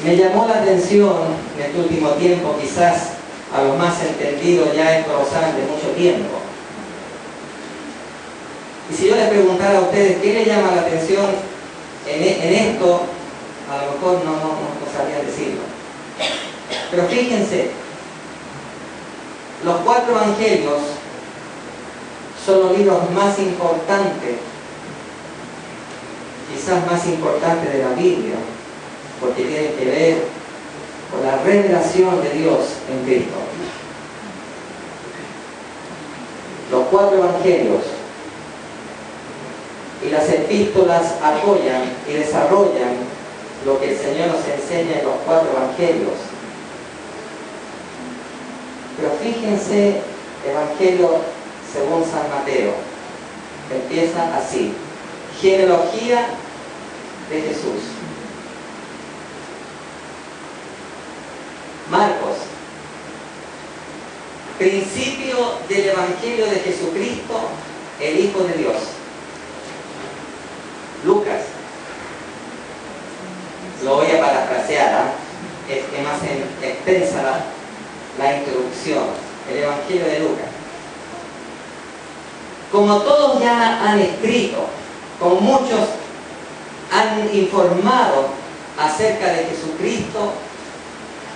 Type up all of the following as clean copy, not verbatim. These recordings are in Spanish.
Me llamó la atención en este último tiempo, quizás a los más entendidos ya esto lo saben de mucho tiempo. Y si yo les preguntara a ustedes qué les llama la atención en esto, a lo mejor no sabrían decirlo. Pero fíjense, los 4 evangelios son los libros más importantes, quizás más importantes de la Biblia, porque tienen que ver con la revelación de Dios en Cristo. Los 4 evangelios y las epístolas apoyan y desarrollan lo que el Señor nos enseña en los 4 evangelios. Pero fíjense, Evangelio según San Mateo, empieza así: genealogía de Jesús. Marcos, principio del Evangelio de Jesucristo, el Hijo de Dios. Lucas, lo voy a parafrasear, es más extensa la introducción, el Evangelio de Lucas. Como todos ya han escrito, como muchos han informado acerca de Jesucristo,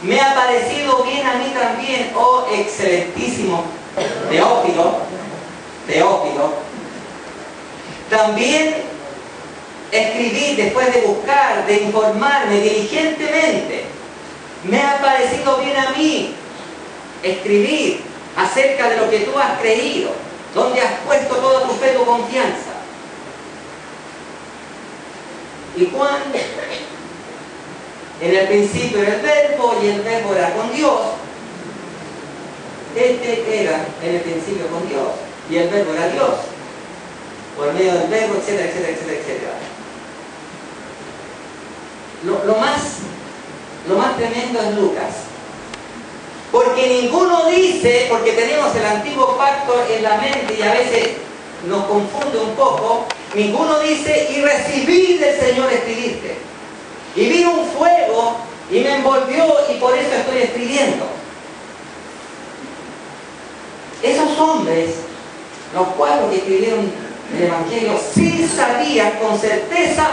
me ha parecido bien a mí también, oh excelentísimo Teófilo, también escribí después de buscar, de informarme diligentemente. Me ha parecido bien a mí escribir acerca de lo que tú has creído, donde has puesto toda tu fe, tu confianza. Y Juan, en el principio era el Verbo, y el Verbo era con Dios. Este era en el principio con Dios, y el Verbo era Dios, por medio del Verbo, etcétera, etcétera, etcétera, etcétera. Lo más tremendo es Lucas, porque ninguno dice, porque tenemos el antiguo pacto en la mente y a veces nos confunde un poco, ninguno dice: y recibí del Señor escribirte, y vi un fuego y me envolvió y por eso estoy escribiendo. Esos hombres, los 4 que escribieron el Evangelio, sí sabían con certeza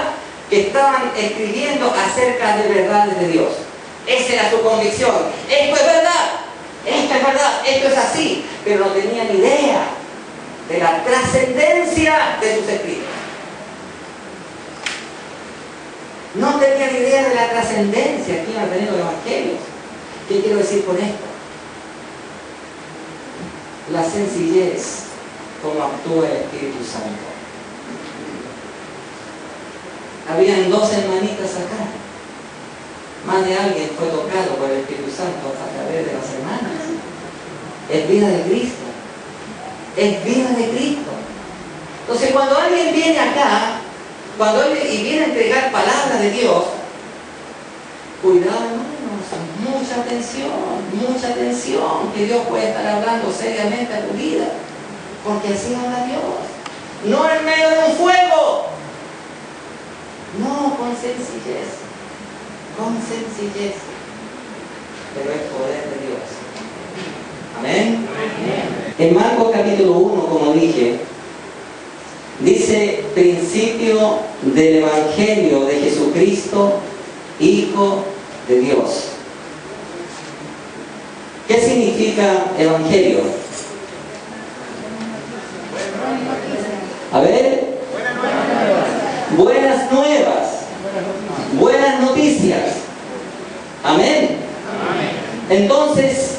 que estaban escribiendo acerca de verdades de Dios. Esa era su convicción. Esto es verdad, esto es así, pero no tenían idea de la trascendencia de sus escritos. No tenían idea de la trascendencia que iban a tener los evangelios. ¿Qué quiero decir con esto? La sencillez como actúa el Espíritu Santo. Habían 2 hermanitas acá. Más de alguien fue tocado por el Espíritu Santo a través de las hermanas. Es vida de Cristo. Es vida de Cristo. Entonces, cuando alguien viene acá, y viene a entregar palabra de Dios, cuidado, hermanos, mucha atención, que Dios puede estar hablando seriamente a tu vida, porque así habla Dios. No en medio de un fuego, no, con sencillez, pero es poder de Dios. Amén. En Marcos capítulo 1, como dije, dice: principio del Evangelio de Jesucristo, Hijo de Dios. ¿Qué significa Evangelio? A ver, buenas nuevas, buenas noticias. Amén. Entonces,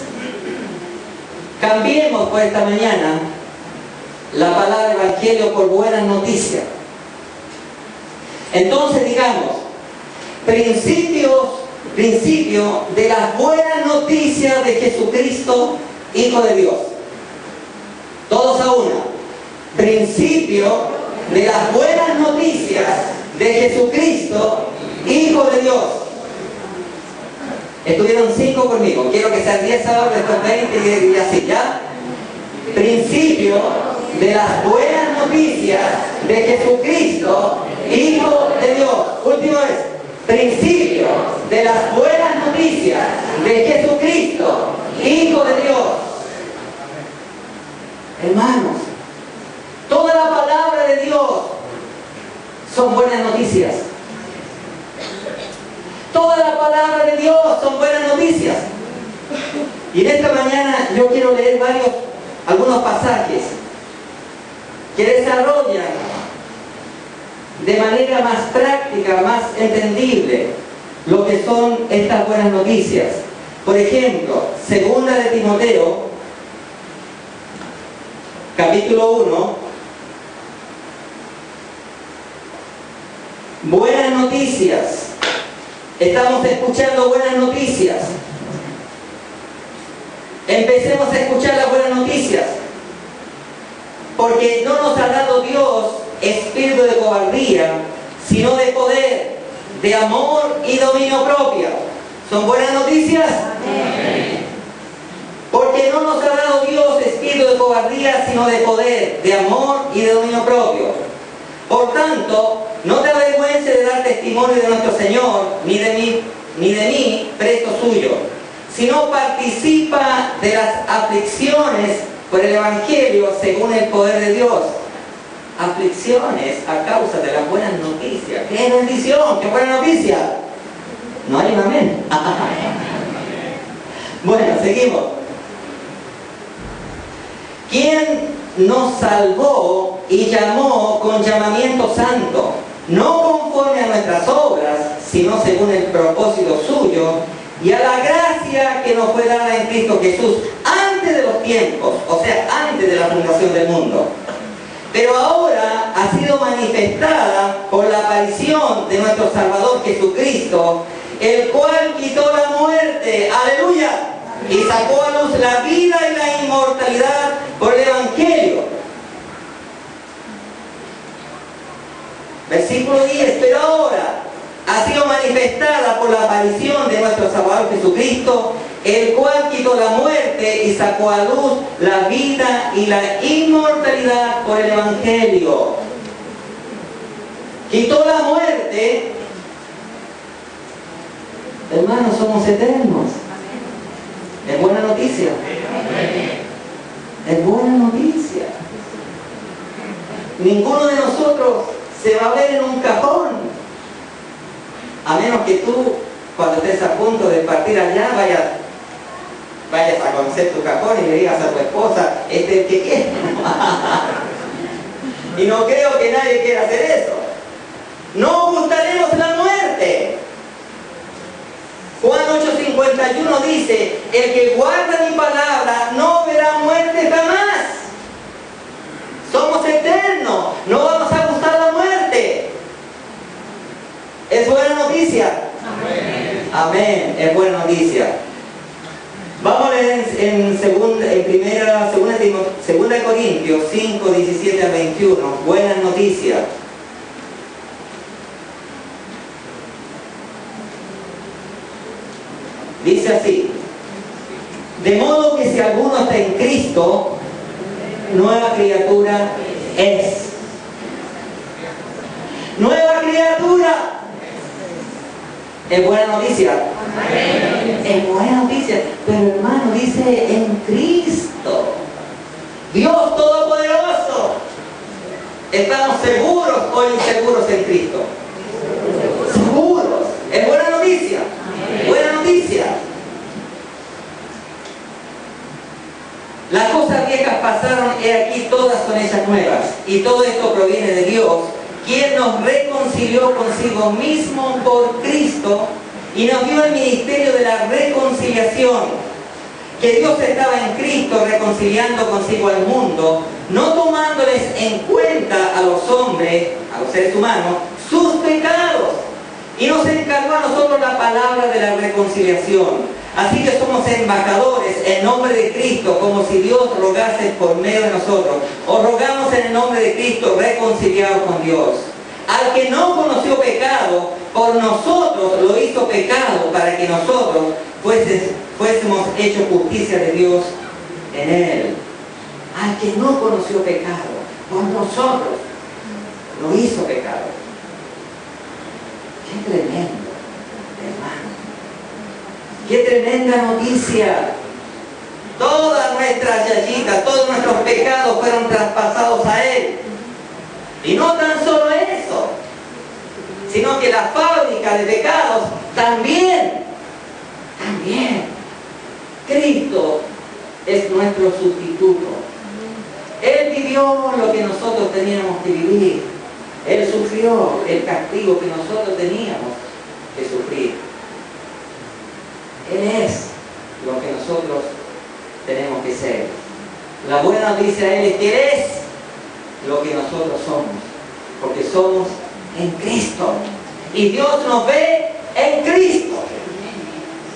cambiemos por esta mañana la palabra evangelio por buenas noticias. Entonces digamos, principio de las buenas noticias de Jesucristo, Hijo de Dios. Todos a una. Principio de las buenas noticias de Jesucristo, Hijo de Dios. Estuvieron 5 conmigo. Quiero que sean 10 ahora, después 20 y así, ¿ya? Principio de las buenas noticias de Jesucristo, Hijo de Dios. Última vez. principio de las buenas noticias de Jesucristo, Hijo de Dios. Hermanos, toda la palabra de Dios son buenas noticias. Toda la palabra de Dios son buenas noticias. Y en esta mañana yo quiero leer algunos pasajes que desarrollan de manera más práctica, más entendible, lo que son estas buenas noticias. Por ejemplo, segunda de Timoteo, capítulo 1, buenas noticias. Estamos escuchando buenas noticias. Empecemos a escuchar las buenas noticias, porque no nos ha dado Dios espíritu de cobardía, sino de poder, de amor y dominio propio. ¿Son buenas noticias? Amén. Porque no nos ha dado Dios espíritu de cobardía, sino de poder, de amor y de dominio propio. Por tanto, no te avergüences de dar testimonio de nuestro Señor, ni de mí, preso suyo, sino participa de las aflicciones por el Evangelio según el poder de Dios. Aflicciones a causa de las buenas noticias. ¡Qué bendición! ¡Qué buena noticia! ¿No hay un amén? Bueno, seguimos. ¿Quién nos salvó y llamó con llamamiento santo, no conforme a nuestras obras, sino según el propósito suyo y a la gracia que nos fue dada en Cristo Jesús antes de los tiempos, o sea, antes de la fundación del mundo? Pero ahora ha sido manifestada por la aparición de nuestro Salvador Jesucristo, el cual quitó la muerte, aleluya, y sacó a luz la vida y la inmortalidad por el Evangelio. Versículo 10, pero ahora ha sido manifestada por la aparición de nuestro Salvador Jesucristo, el cual quitó la muerte y sacó a luz la vida y la inmortalidad por el Evangelio. Quitó la muerte. Hermanos, somos eternos. Es buena noticia. Es buena noticia. Ninguno de nosotros se va a ver en un cajón, a menos que tú, cuando estés a punto de partir allá, vayas a conocer tu cajón y le digas a tu esposa, este es el que quiere. Y no creo que nadie quiera hacer eso. No gustaremos la muerte. Juan 8:51 dice, el que guarda mi palabra no verá muerte jamás. Somos eternos, no vamos a gustar la muerte. ¿Es buena noticia? Amén. Amén, es buena noticia. Vamos a leer en 2 Corintios 5, 17 a 21. Buenas noticias. Dice así: de modo que si alguno está en Cristo, nueva criatura es. Nueva criatura. Es buena noticia. Es buena noticia. Pero hermano, dice en Cristo. Dios Todopoderoso. ¿Estamos seguros o inseguros en Cristo? Seguros. Es buena noticia. Buena noticia. Las cosas viejas pasaron, he aquí todas son hechas nuevas. Y todo esto proviene de Dios, quien nos reconcilió consigo mismo por Cristo y nos dio el ministerio de la reconciliación. Que Dios estaba en Cristo reconciliando consigo al mundo, no tomándoles en cuenta a los hombres, a los seres humanos, sus pecados. Y nos encargó a nosotros la palabra de la reconciliación. Así que somos embajadores en nombre de Cristo, como si Dios rogase por medio de nosotros. Os rogamos en el nombre de Cristo, reconciliados con Dios. Al que no conoció pecado, por nosotros lo hizo pecado, para que nosotros fuésemos hechos justicia de Dios en él. Al que no conoció pecado, por nosotros lo hizo pecado. ¡Qué tremendo! ¡Qué tremenda noticia! Todas nuestras yayitas, todos nuestros pecados fueron traspasados a Él. Y no tan solo eso, sino que la fábrica de pecados también. Cristo es nuestro sustituto. Él vivió lo que nosotros teníamos que vivir. Él sufrió el castigo que nosotros teníamos que sufrir. Él es lo que nosotros tenemos que ser. La buena noticia de Él es que Él es lo que nosotros somos, porque somos en Cristo. Y Dios nos ve en Cristo.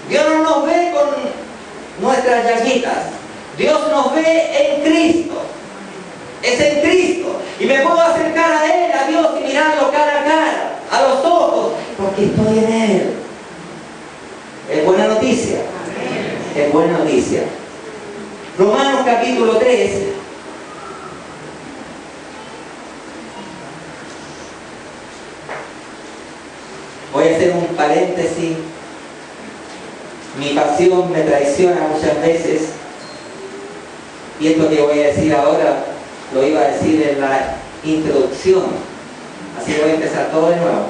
Dios no nos ve con nuestras llaguitas. Dios nos ve en Cristo. Es en Cristo. Y me puedo acercar a Él, a Dios, y mirarlo cara a cara, a los ojos, porque estoy en Él. Es buena noticia. Es buena noticia. Romanos capítulo 3. Voy a hacer un paréntesis. Mi pasión me traiciona muchas veces. Y esto que voy a decir ahora, lo iba a decir en la introducción. Así voy a empezar todo de nuevo.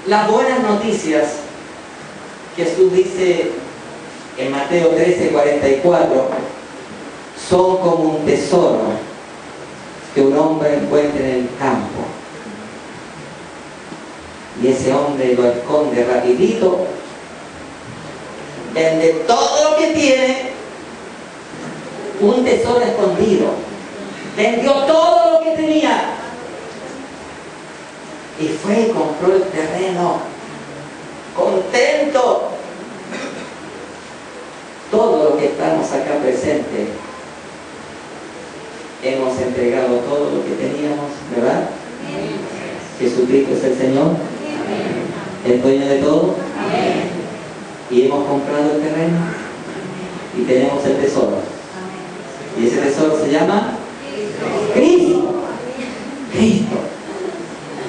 Las buenas noticias, Jesús dice en Mateo 13:44, son como un tesoro que un hombre encuentra en el campo. Y ese hombre lo esconde rapidito, vende todo lo que tiene, un tesoro escondido. Vendió todo lo que tenía y fue y compró el terreno, contento. Todo lo que estamos acá presentes, hemos entregado todo lo que teníamos, ¿verdad? Jesucristo es el Señor, el dueño de todo. Y hemos comprado el terreno y tenemos el tesoro. Y ese tesoro se llama Cristo. Cristo.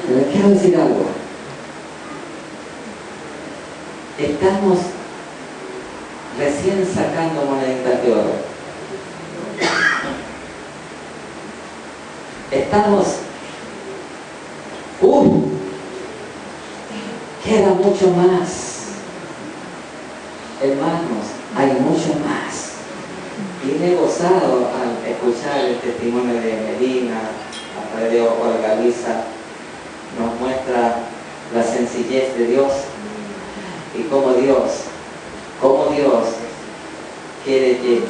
Pero quiero decir algo. Estamos recién sacando moneditas de oro. Estamos... queda mucho más. Hermanos, hay mucho más. Y me he gozado al escuchar el testimonio de Medina, a través de Olga Luisa, nos muestra la sencillez de Dios y cómo Dios quiere que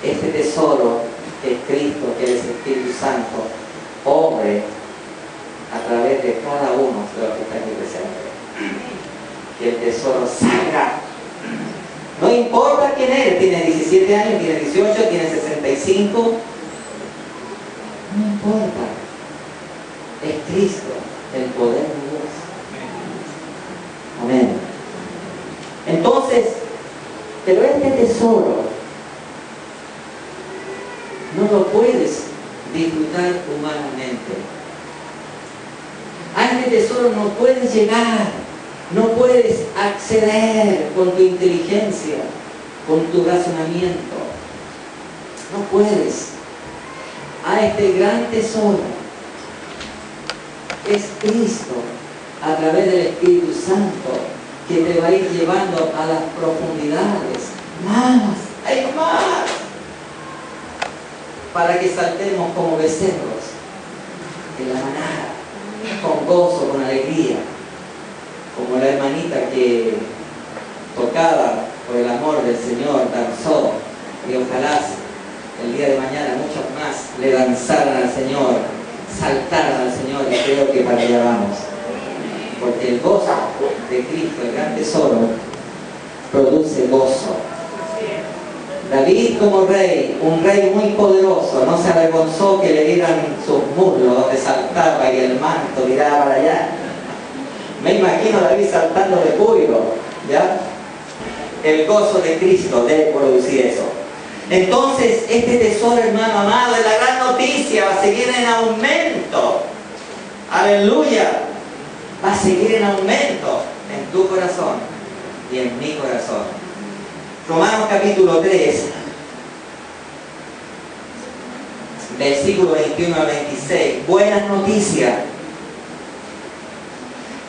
este tesoro que es Cristo, que es el Espíritu Santo, obre a través de cada uno de los que están aquí presentes. Que el tesoro salga. No importa quién eres, tiene 17 años, tiene 18, tiene 65. No importa. Es Cristo, el poder de Dios. Amén. Entonces, pero este tesoro no lo puedes disfrutar humanamente. A este tesoro no puedes llegar, no puedes acceder con tu inteligencia, con tu razonamiento. No puedes. A este gran tesoro es Cristo a través del Espíritu Santo que te va a ir llevando a las profundidades. Más, hay más. Para que saltemos como becerros en la manada, con gozo, con alegría, como la hermanita que tocada por el amor del Señor danzó, y ojalá el día de mañana muchos más le danzaran al Señor, saltaran al Señor, y creo que para allá vamos, porque el gozo de Cristo, el gran tesoro, produce gozo. David como rey, un rey muy poderoso, no se avergonzó que le dieran sus muslos donde saltaba y el manto miraba para allá. Me imagino a David saltando de júbilo, ¿ya? El gozo de Cristo debe producir eso. Entonces, este tesoro, hermano amado, es la gran noticia, va a seguir en aumento. Aleluya. va a seguir en aumento en tu corazón y en mi corazón. Romanos capítulo 3, versículo 21 al 26. Buenas noticias.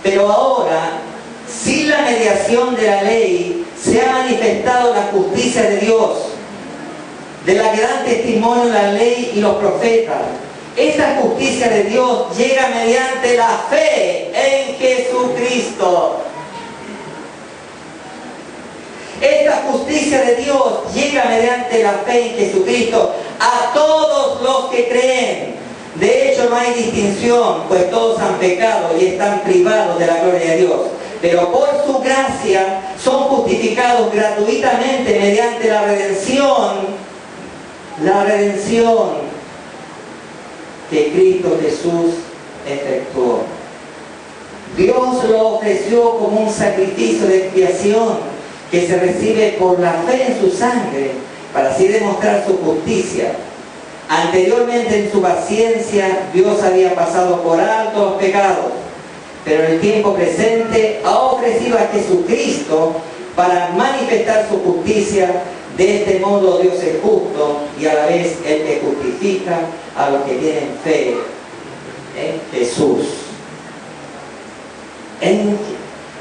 Pero ahora, sin la mediación de la ley, se ha manifestado la justicia de Dios, de la que dan testimonio la ley y los profetas. Esta justicia de Dios llega mediante la fe en Jesucristo. Esta justicia de Dios llega mediante la fe en Jesucristo a todos los que creen. De hecho, no hay distinción, pues todos han pecado y están privados de la gloria de Dios. Pero por su gracia son justificados gratuitamente mediante la redención que Cristo Jesús efectuó. Dios lo ofreció como un sacrificio de expiación que se recibe por la fe en su sangre, para así demostrar su justicia. Anteriormente, en su paciencia, Dios había pasado por alto los pecados, pero en el tiempo presente ha ofrecido a Jesucristo para manifestar su justicia. De este modo Dios es justo y a la vez el que justifica a los que tienen fe en Jesús. En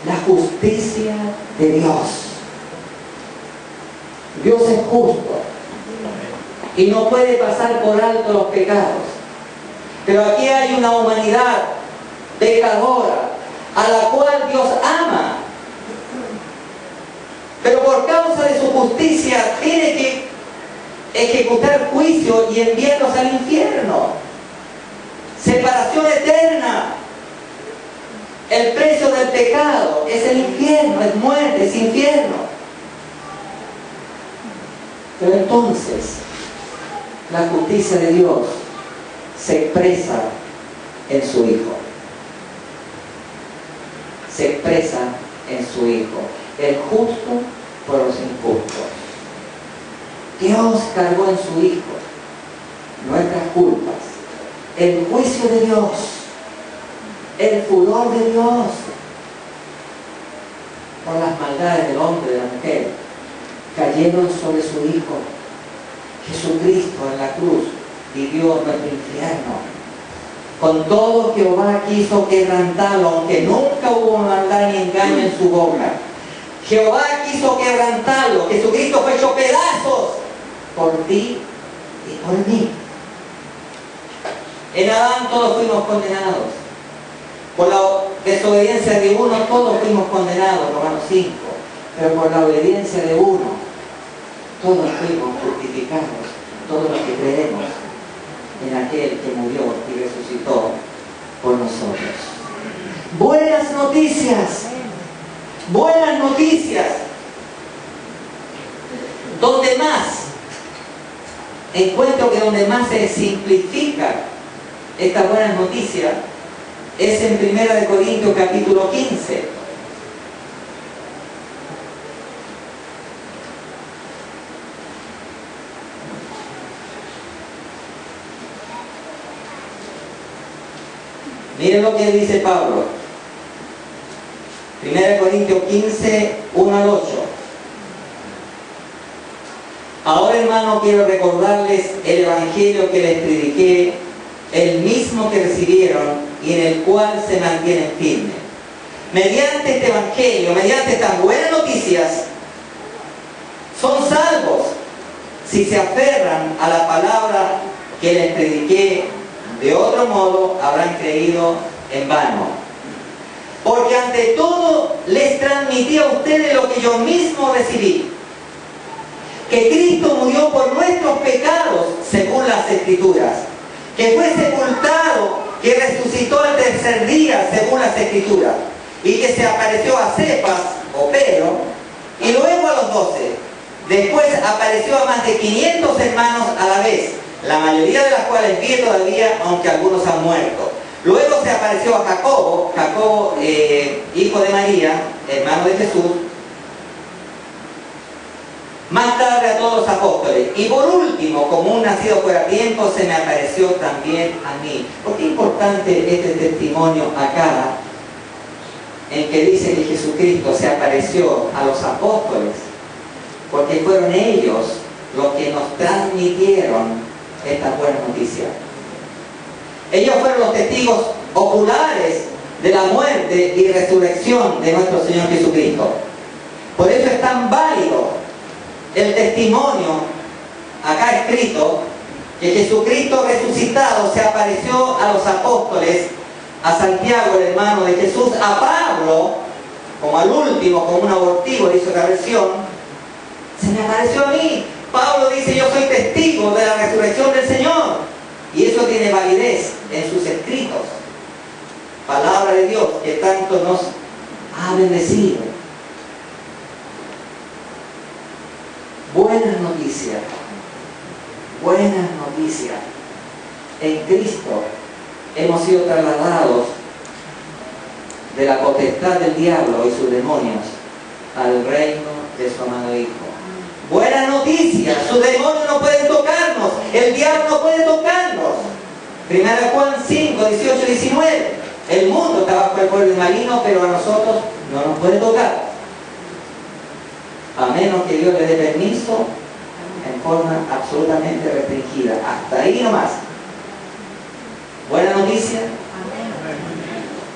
la justicia de Dios. Dios es justo y no puede pasar por alto los pecados. Pero aquí hay una humanidad pecadora a la cual Dios ama. Pero por causa de su justicia tiene que ejecutar juicio y enviarlos al infierno. Separación eterna. El precio del pecado es el infierno, es muerte, es infierno. Pero entonces, la justicia de Dios se expresa en su Hijo. Se expresa en su Hijo. El justo por los injustos. Dios cargó en su Hijo nuestras culpas, el juicio de Dios, el furor de Dios por las maldades del hombre y de la mujer cayeron sobre su Hijo. Jesucristo en la cruz vivió nuestro infierno. Con todo, Jehová quiso quebrantarlo, aunque nunca hubo maldad ni engaño en su boca. Jehová quiso quebrantarlo. Jesucristo fue hecho pedazos por ti y por mí. En Adán todos fuimos condenados. Por la desobediencia de uno todos fuimos condenados, Romanos 5. Pero por la obediencia de uno todos fuimos justificados, todos los que creemos en aquel que murió y resucitó por nosotros. Buenas noticias. Buenas noticias. Donde más encuentro que donde más se simplifica esta buena noticia es en 1 Corintios capítulo 15. Miren lo que dice Pablo. 1 Corintios 15, 1 al 8. Ahora, hermano, quiero recordarles el evangelio que les prediqué, el mismo que recibieron y en el cual se mantienen firmes. Mediante este evangelio, mediante estas buenas noticias, son salvos si se aferran a la palabra que les prediqué. De otro modo, habrán creído en vano. Porque ante todo les transmití a ustedes lo que yo mismo recibí: que Cristo murió por nuestros pecados según las Escrituras, que fue sepultado, que resucitó al tercer día según las Escrituras, y que se apareció a Cefas o Pedro y luego a los 12. Después apareció a más de 500 hermanos a la vez, la mayoría de las cuales vive todavía, aunque algunos han muerto. Luego se apareció a Jacobo, hijo de María, hermano de Jesús. Más tarde a todos los apóstoles. Y por último, como un nacido fuera tiempo, se me apareció también a mí. ¿Por qué es importante este testimonio acá en que dice que Jesucristo se apareció a los apóstoles, porque fueron ellos los que nos transmitieron esta buena noticia. Ellos fueron los testigos oculares de la muerte y resurrección de nuestro Señor Jesucristo. Por eso es tan válido el testimonio acá escrito, que Jesucristo resucitado se apareció a los apóstoles, a Santiago, el hermano de Jesús, a Pablo, como al último, como un abortivo, dice otra versión, se me apareció a mí. Pablo dice, yo soy testigo de la resurrección del Señor, y eso tiene validez en sus escritos. Palabra de Dios que tanto nos ha bendecido. Buenas noticias. Buenas noticias. En Cristo hemos sido trasladados de la potestad del diablo y sus demonios al reino de su amado Hijo. Buenas noticias. Sus demonios no pueden tocarnos. El diablo no puede tocarnos. 1 Juan 5, 18 y 19. El mundo está bajo el poder maligno, pero a nosotros no nos puede tocar. A menos que Dios le dé permiso en forma absolutamente restringida. Hasta ahí nomás. Buena noticia.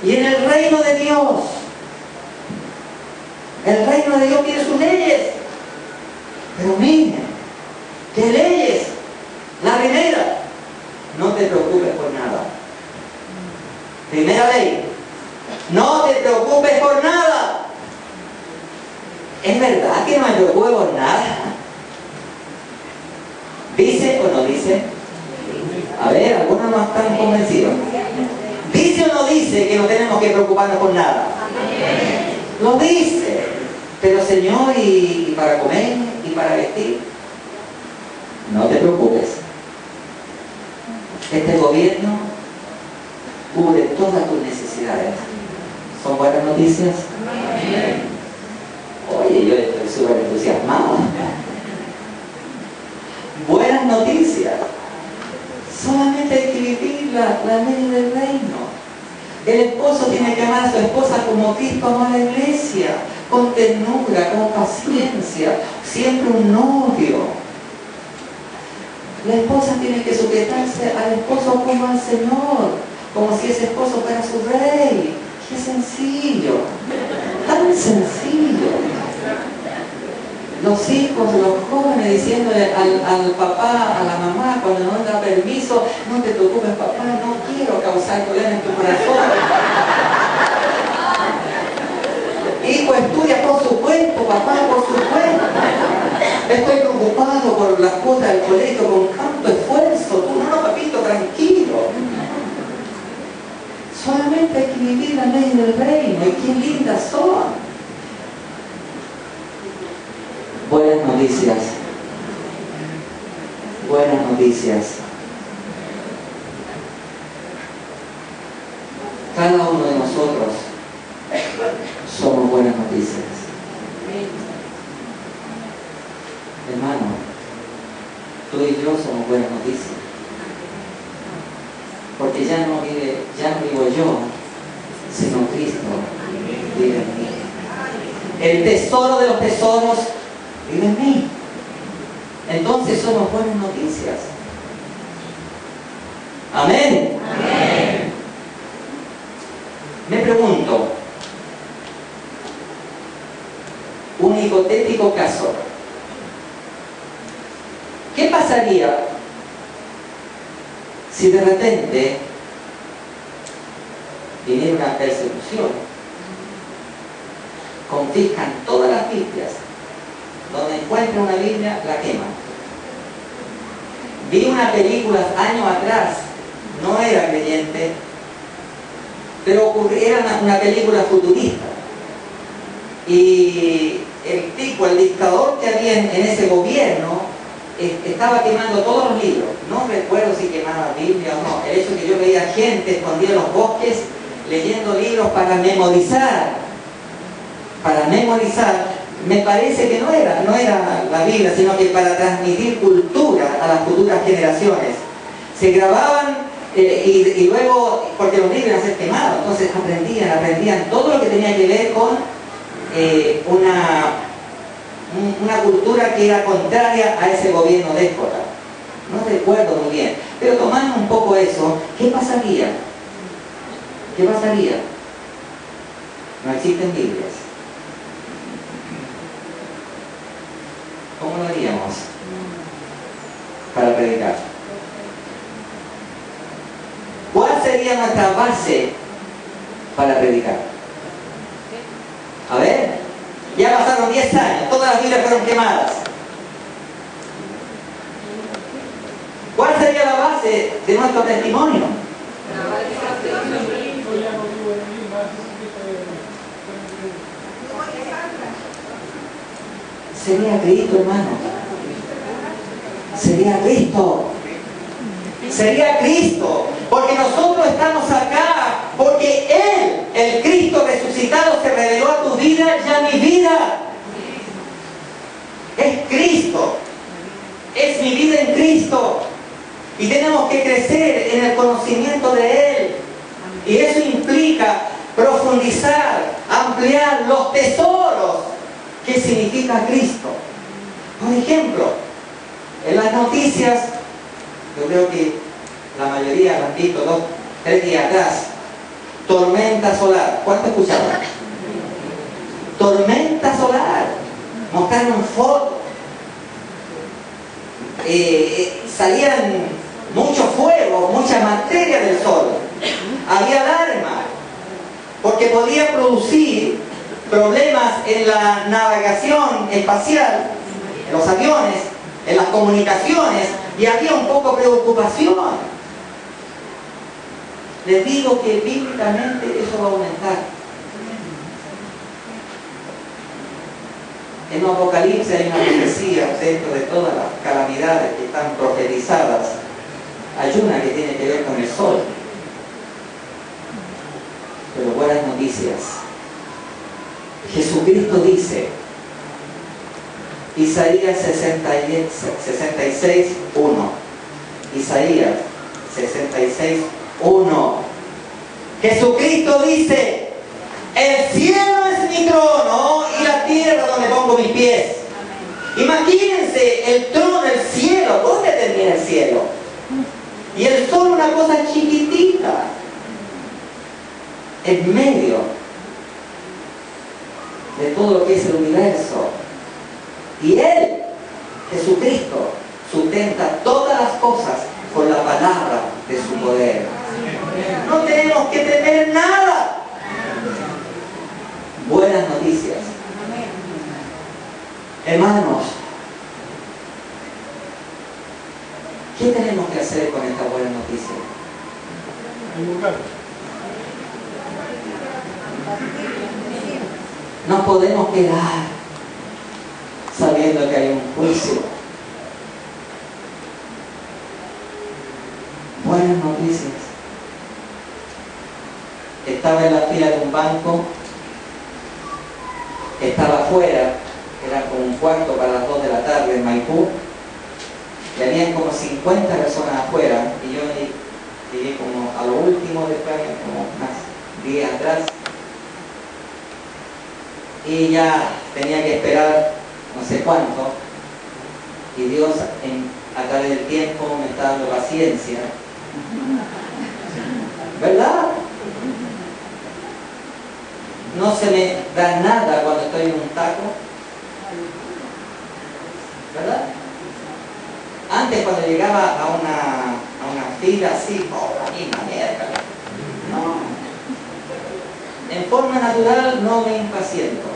Y en el reino de Dios, el reino de Dios tiene sus leyes. Pero miren, ¿qué leyes? La primera, no te preocupes por nada. Primera ley, no te preocupes por nada. ¿Es verdad que no me preocupe por nada? ¿Dice o no dice? A ver, algunos no están convencidos. ¿Dice o no dice que no tenemos que preocuparnos por nada? Lo dice. Pero Señor, ¿y para comer? ¿Y para vestir? No te preocupes. Este gobierno cubre todas tus necesidades. ¿Son buenas noticias? Oye, yo estoy súper entusiasmado. Buenas noticias. Solamente hay que vivir la ley del reino. El esposo tiene que amar a su esposa como Cristo amó a la iglesia, con ternura, con paciencia, siempre un novio. La esposa tiene que sujetarse al esposo como al Señor, como si ese esposo fuera su rey. ¡Qué sencillo! Tan sencillo. Los hijos, los jóvenes diciéndole al papá, a la mamá, cuando no da permiso, no te preocupes papá, no quiero causar dolor en tu corazón. Hijo, estudia, por supuesto, papá, por supuesto. Estoy preocupado por las cuotas del colegio con tanto esfuerzo. Tú no, papito, tranquilo. Solamente hay que vivir la ley del reino, y qué lindas son. Buenas noticias. Buenas noticias. Cada uno de nosotros somos buenas noticias. Hermano, tú y yo somos buenas noticias. Porque ya no vivo yo, sino Cristo vive en mí. El tesoro de los tesoros vive en mí. Entonces somos buenas noticias. Amén. Amén. Me pregunto, un hipotético caso, ¿qué pasaría si de repente viniera una persecución? Confiscan todas las Biblias. Donde encuentra una Biblia, la queman. Vi una película años atrás, no era creyente, pero era una película futurista. Y el dictador que había en ese gobierno, estaba quemando todos los libros. No recuerdo si quemaba Biblia o no. El hecho que yo veía gente escondida en los bosques leyendo libros para memorizar. Me parece que no era la Biblia, sino que para transmitir cultura a las futuras generaciones. Se grababan Y luego, porque los libros iban a ser quemados, entonces aprendían todo lo que tenía que ver con una cultura que era contraria a ese gobierno déspota. No recuerdo muy bien, pero tomando un poco eso, ¿qué pasaría? ¿Qué pasaría? No existen Biblias. ¿Cómo lo haríamos para predicar? ¿Cuál sería nuestra base para predicar? A ver, ya pasaron 10 años, todas las Biblias fueron quemadas. ¿Cuál sería la base de nuestro testimonio? Sería Cristo, hermano. Sería Cristo. Sería Cristo. Porque nosotros estamos acá. Porque Él, el Cristo resucitado, se reveló a tu vida y a mi vida. Es Cristo. Es mi vida en Cristo. Y tenemos que crecer en el conocimiento de Él. Y eso implica profundizar, ampliar los tesoros que significa Cristo. Por ejemplo, en las noticias, yo creo que la mayoría lo han visto 2, 3 días atrás, tormenta solar. ¿Cuánto escucharon? Tormenta solar. Mostraron fotos. Salían mucho fuego, mucha materia del sol. Había alarma, porque podía producir problemas en la navegación espacial, en los aviones, en las comunicaciones, y había un poco de preocupación. Les digo que bíblicamente eso va a aumentar. En Apocalipsis hay una profecía dentro de todas las calamidades que están profetizadas. Hay una que tiene que ver con el sol. Pero buenas noticias. Jesucristo dice, Isaías 66, 1. Isaías 66, 1. Jesucristo dice, el cielo es mi trono y la tierra donde pongo mis pies. Imagínense el trono, el cielo. ¿Dónde termina el cielo? Y el sol una cosa chiquitita en medio de todo lo que es el universo. Y Él, Jesucristo, sustenta todas las cosas con la palabra de su poder. No tenemos que temer nada. Buenas noticias. Hermanos, ¿qué tenemos que hacer con esta buena noticia? No podemos quedar sabiendo que hay un juicio. Buenas noticias. Estaba en la fila de un banco, estaba afuera, era como un cuarto para las 2 de la tarde en Maipú, y habían como 50 personas afuera, y yo llegué como a lo último después, como unas 10 atrás, y ya tenía que esperar no sé cuánto, y Dios a través del tiempo me está dando paciencia, ¿verdad? No se me da nada cuando estoy en un taco, ¿verdad? Antes, cuando llegaba a una fila así, la misma mierda, no, en forma natural no me impaciento.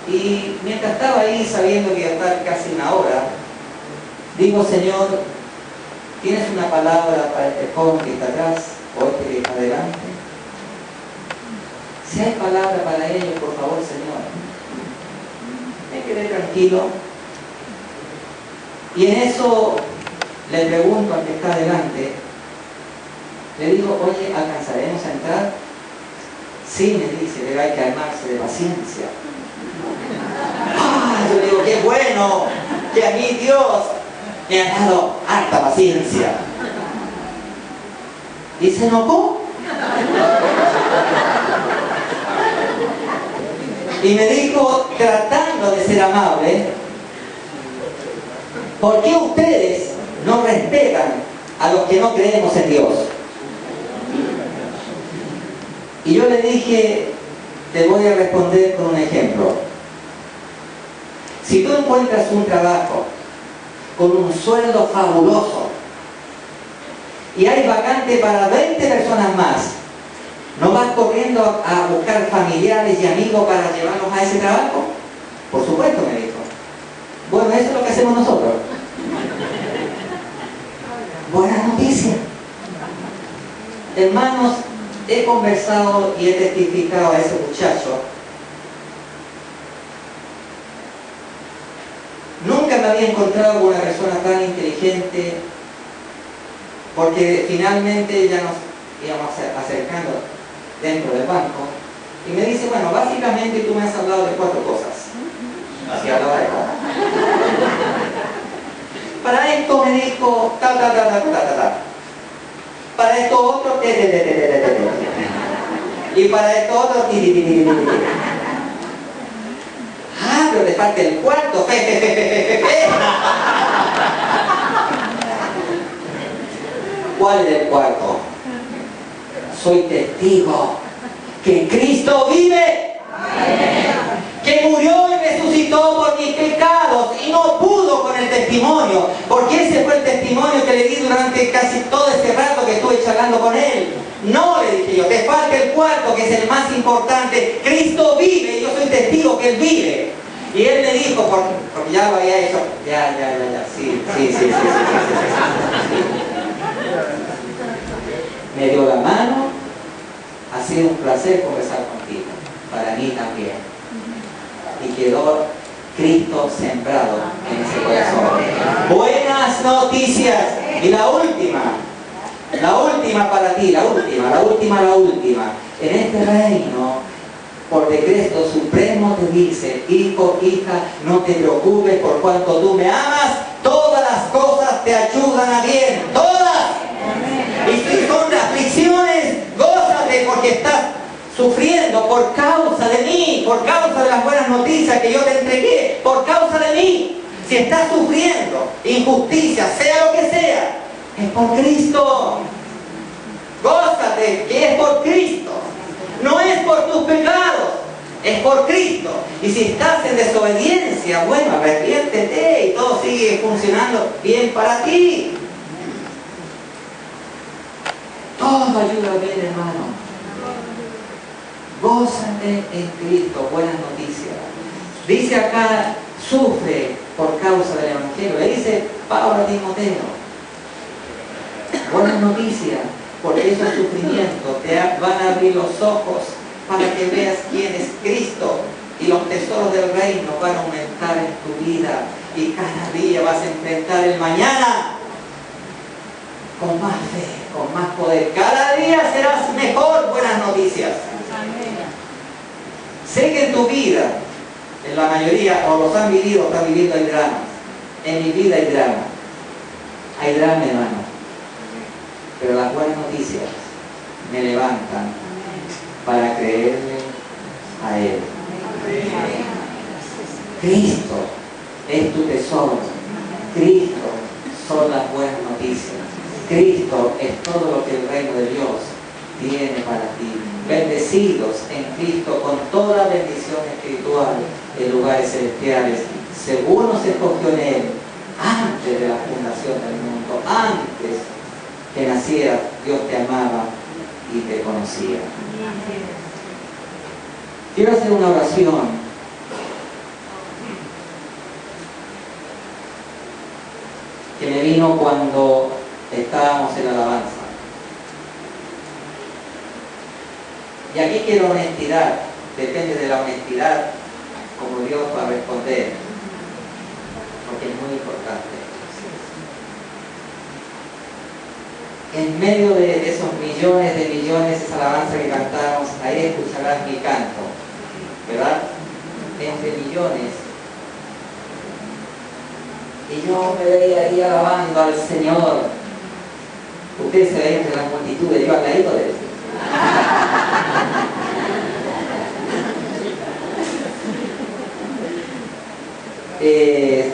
Y mientras estaba ahí sabiendo que iba a estar casi una hora, digo, Señor, ¿tienes una palabra para este joven que está atrás o este que está adelante? Si hay palabra para ellos, por favor, Señor. Me quedé tranquilo. Y en eso le pregunto al que está adelante, le digo, oye, ¿alcanzaremos a entrar? Sí, me dice, pero hay que armarse de paciencia. Yo digo, qué bueno que a mí Dios me ha dado harta paciencia. Y se enojó. Y me dijo, tratando de ser amable, ¿por qué ustedes no respetan a los que no creemos en Dios? Y yo le dije, te voy a responder con un ejemplo. Si tú encuentras un trabajo con un sueldo fabuloso y hay vacante para 20 personas más, ¿no vas corriendo a buscar familiares y amigos para llevarlos a ese trabajo? Por supuesto, me dijo. Bueno, eso es lo que hacemos nosotros. Buena noticia. Hermanos, he conversado y he testificado a ese muchacho. Nunca me había encontrado con una persona tan inteligente, porque finalmente ya nos íbamos acercando dentro del banco, y me dice, bueno, básicamente tú me has hablado de 4 cosas. Así hablaba de cosas. Para esto me dijo, para esto otro, y para esto otro, ah, pero te falta el cuarto, ¿Cuál es el cuarto? Soy testigo que Cristo vive, que murió y resucitó por mis pecados, y no pudo con el testimonio, porque ese fue el testimonio que le di durante casi todo ese rato que estuve charlando con él. No, le dije yo, te falta el cuarto, que es el más importante. Cristo vive y yo soy testigo que Él vive. Y él me dijo, porque ya lo había hecho, sí. Me dio la mano, ha sido un placer conversar contigo, para mí también. Y quedó Cristo sembrado en ese corazón. Buenas noticias. Y la última para ti, la última. En este reino, por decreto supremo te dice, hijo, hija, no te preocupes por cuanto tú me amas, todas las cosas te ayudan a bien, todas. Y si son aflicciones, gózate porque estás sufriendo por causa de mí, por causa de las buenas noticias que yo te entregué, por causa de mí. Si estás sufriendo injusticia, sea lo que sea, es por Cristo. Gózate que es por Cristo. No es por tus pecados, es por Cristo. Y si estás en desobediencia, bueno, arrepiéntete y todo sigue funcionando bien para ti. Todo ayuda bien, hermano. Gózate en Cristo, buenas noticias. Dice acá, sufre por causa del Evangelio. Le dice Pablo a Timoteo, buenas noticias, porque esos sufrimientos te van a abrir los ojos para que veas quién es Cristo, y los tesoros del reino van a aumentar en tu vida, y cada día vas a enfrentar el mañana con más fe, con más poder. Cada día serás mejor. Buenas noticias. Sé que en tu vida, en la mayoría, o los han vivido, están viviendo, hay dramas. En mi vida hay drama. Hay drama, hermano. Pero las buenas noticias me levantan para creerle a Él. Cristo es tu tesoro. Cristo son las buenas noticias. Cristo es todo lo que el reino de Dios tiene para ti. Bendecidos en Cristo con toda bendición espiritual en lugares celestiales, según nos escogió en Él antes de la fundación del mundo, antes que nacieras. Dios te amaba y te conocía. Quiero hacer una oración que me vino cuando estábamos en la alabanza. Y aquí quiero honestidad. Depende de la honestidad como Dios va a responder, porque es muy importante. En medio de esos millones de millones, esa alabanza que cantamos, ahí escucharás mi canto, ¿verdad? Entre millones Y yo me veía ahí alabando al Señor. Ustedes se veían entre las multitudes, yo al ladito de él.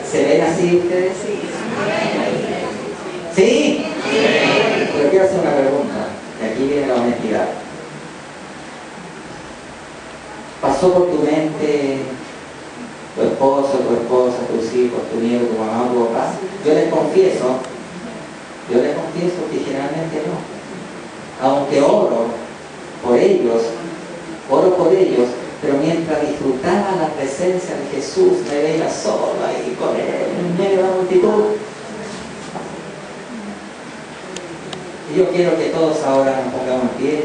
¿Se ven así ustedes? ¿Sí? Pero quiero hacer una pregunta, y aquí viene la honestidad. ¿Pasó por tu mente tu esposo, tu esposa, tus hijos, tu nieto, tu mamá, tu papá? Yo les confieso que generalmente no. Aunque oro por ellos, pero mientras disfrutaba la presencia de Jesús, me veía sola y con él en medio de la multitud. Y yo quiero que todos ahora nos pongamos en pie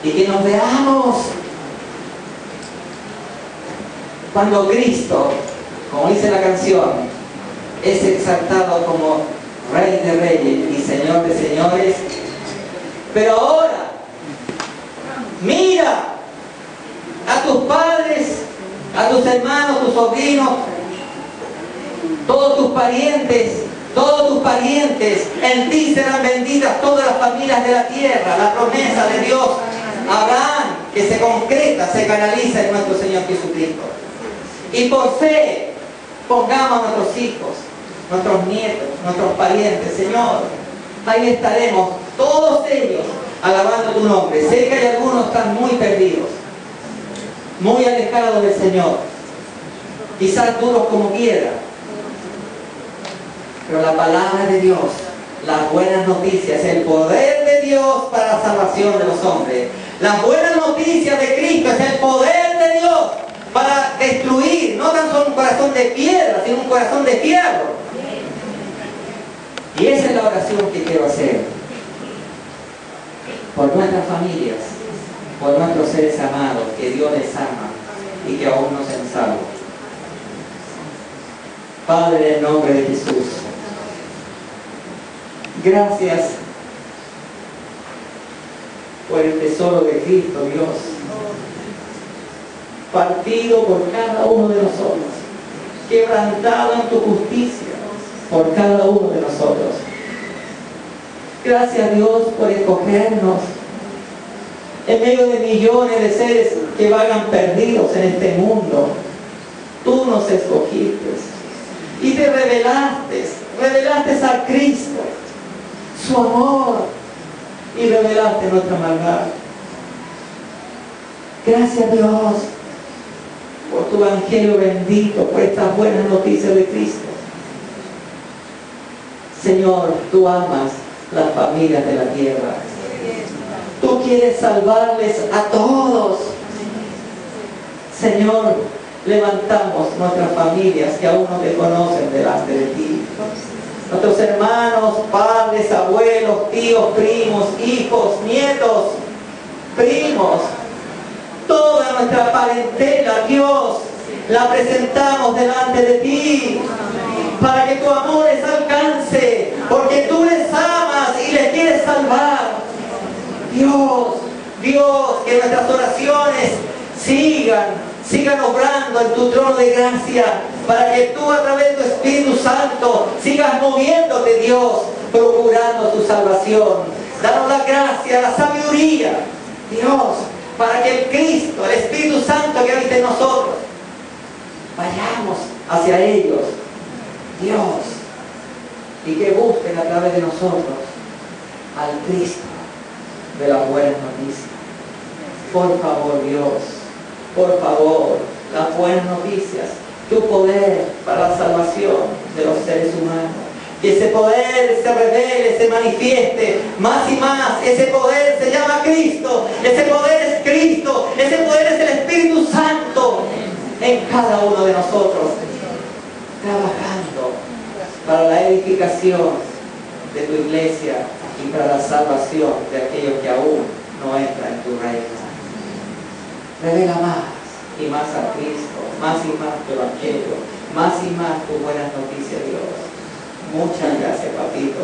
y que nos veamos cuando Cristo, como dice la canción, es exaltado como Rey de Reyes y Señor de Señores. Pero ahora, mira a tus padres, a tus hermanos, tus sobrinos, todos tus parientes, en ti serán benditas todas las familias de la tierra. La promesa de Dios, Abraham, que se concreta, se canaliza en nuestro Señor Jesucristo. Y por fe, pongamos a nuestros hijos, nuestros nietos, nuestros parientes, Señor. Ahí estaremos, todos ellos, alabando tu nombre. Sé que hay algunos que están muy perdidos, muy alejados del Señor, quizás duros como quiera. Pero la palabra de Dios, las buenas noticias, el poder de Dios para la salvación de los hombres. Las buenas noticias de Cristo es el poder de Dios para destruir, no tan solo un corazón de piedra, sino un corazón de hierro. Y esa es la oración que quiero hacer por nuestras familias, por nuestros seres amados, que Dios les ama y que aún no se han salvo. Padre, en el nombre de Jesús, gracias por el tesoro de Cristo, Dios, partido por cada uno de nosotros, quebrantado en tu justicia por cada uno de nosotros. Gracias, Dios, por escogernos en medio de millones de seres que vagan perdidos en este mundo. Tú nos escogiste y te revelaste a Cristo, su amor, y revelaste nuestra maldad. Gracias, Dios, por tu evangelio bendito, por estas buenas noticias de Cristo. Señor, tú amas las familias de la tierra. Tú quieres salvarles a todos. Señor, levantamos nuestras familias que aún no te conocen delante de ti. Nuestros hermanos, padres, abuelos, tíos, primos, hijos, nietos, primos, toda nuestra parentela, Dios, la presentamos delante de ti, para que tu amor les alcance, porque tú les amas y les quieres salvar. Dios, que nuestras oraciones sigan obrando en tu trono de gracia, para que tú a través de tu Espíritu Santo sigas moviéndote, Dios, procurando tu salvación. Danos la gracia, la sabiduría, Dios, para que el Cristo, el Espíritu Santo que habita en nosotros, vayamos hacia ellos, Dios, y que busquen a través de nosotros al Cristo de las buenas noticias. Por favor, Dios, por favor, las buenas noticias, tu poder para la salvación de los seres humanos. Que ese poder se revele, se manifieste más y más. Ese poder se llama Cristo, ese poder es Cristo, ese poder es el Espíritu Santo en cada uno de nosotros, trabajando para la edificación de tu iglesia y para la salvación de aquellos que aún no entran en tu reino. Revela más y más a Cristo, más y más tu evangelio, más y más tus buenas noticias, Dios. Muchas gracias, papito.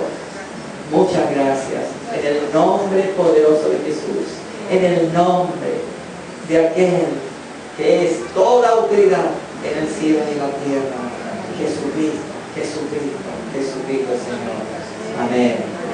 Muchas gracias. En el nombre poderoso de Jesús, en el nombre de aquel que es toda autoridad en el cielo y en la tierra. Jesucristo, Jesucristo, Jesucristo, Señor. Amén.